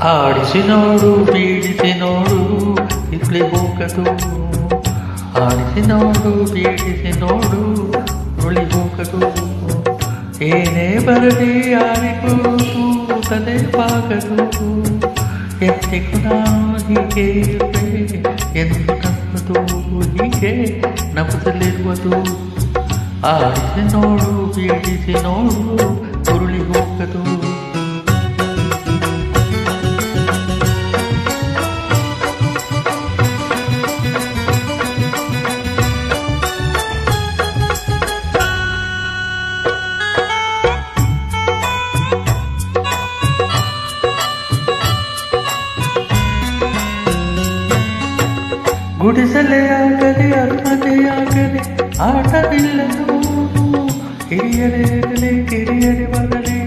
ಆಡಿಸಿ ನೋಡು ಬೀಡಿಸಿ ನೋಡು ಇರ್ಲಿ ಹೋಗದು. ಆಡಿಸಿ ನೋಡು ಬೀಡಿಸಿ ನೋಡು ಉಳಿ ಹೋಗದು. ಏನೇ ಬರಲಿ ಯಾರಿಗೂ ತೂತದೆ ಬಾಗದು. ಎಂದಿಗೂ ನಾನು ಹೀಗೆ ಎಂದು ನಂಬುದು, ಹೀಗೆ ನಂಬುತ್ತಲಿರುವುದು. ಆಡಿಸಿ ನೋಡು ಬೀಡಿಸಿ ನೋಡು ಉರುಳಿ ಹೋಗದು. ಗುಡಿಸಲೇ ಆಗಲಿ ಅರಮನೆ ಆಗಲಿ ಆಟ ನಿಲ್ಲದು. ಹಿರಿಯರೇ ಕಿರಿಯರೇ ಬರಲಿ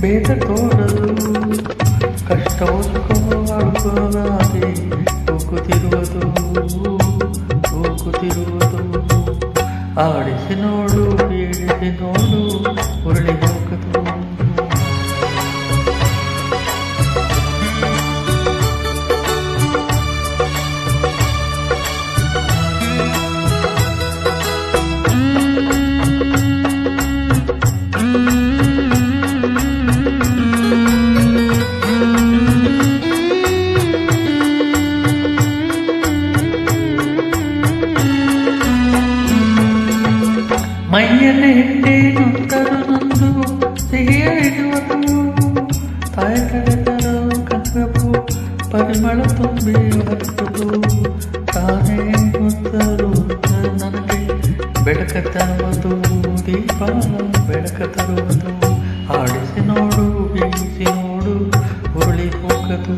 ಬೇಗ ತೋರದು. ಕಷ್ಟವನ್ನು ಅನುಭವವಾಗಿ ಹೋಗುತ್ತಿರುವುದು. ಆಡಿಸಿ ನೋಡು ಬೀಳಿಸಿ ನೋಡು ಉರುಳಿ ಹೋಗದು. ಮೈಯಲ್ಲಿ ಹಿಂಡೇನುಂಟರು ನೊಂದು ಸಿಹಿಯ ಇಡುವುದು. ತಾಯಿ ಕಡೆದರು ಕನ್ನಬು ಪರಿಮಳ ತುಂಬಿ ಹರಿಸುವುದು. ತಾನೇ ಮುತ್ತರು ನನಗೆ ಬೆಳಕ ತರುವುದು. ದೀಪ ಬೆಳಕ ತರುವುದು. ಆಡಿಸಿ ನೋಡು ಬೀಳಿಸಿ ನೋಡು ಉರುಳಿ ಹೋಗದು.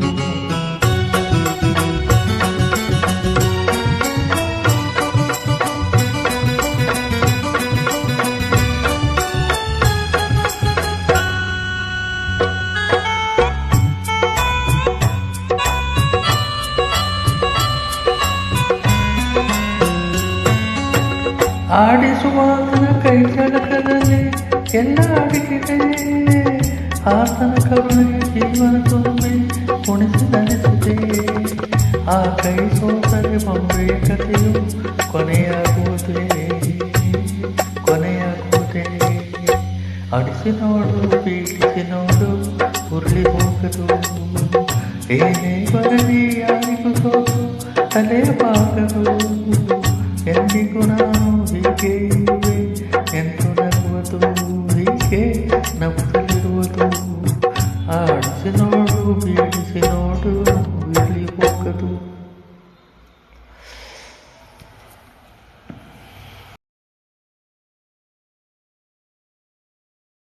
ಆಡಿಸುವಾತನ ಕೈ ಜಳಕದಲ್ಲಿ ಎಲ್ಲ ಅಡಿಕೆ. ಆತನ ಕರುಣೆ ಜೀವನ ತುಂಬಿ ಕುಣಿಸಿ ನಡೆಸಿದೆ. ಆ ಕೈ ಸೋತರೆ ಬೊಂಬೆಯ ಕಥೆಯು ಕೊನೆಯಾಗುವುದೇ. ಆಡಿಸಿ ನೋಡು ಬೀಳಿಸಿ ನೋಡು ಉರುಳಿ ಹೋಗದು. ಏನೇ ಬರಲಿ ಯಾರಿಗೂ ಸೋತು ತಲೆ ಬಾಗದು. ಎಂದಿಗೂ ನಾವು ಹೀಗೆ ಇರುವೆ ಎಂದು ನಗುವುದು. ಹೀಗೆ ನಂಬುತ್ತಲಿರುವುದು. ಆಡಿಸಿ ನೋಡು ಬೀಳಿಸಿ ನೋಡು ಉರುಳಿ ಹೋಗದು.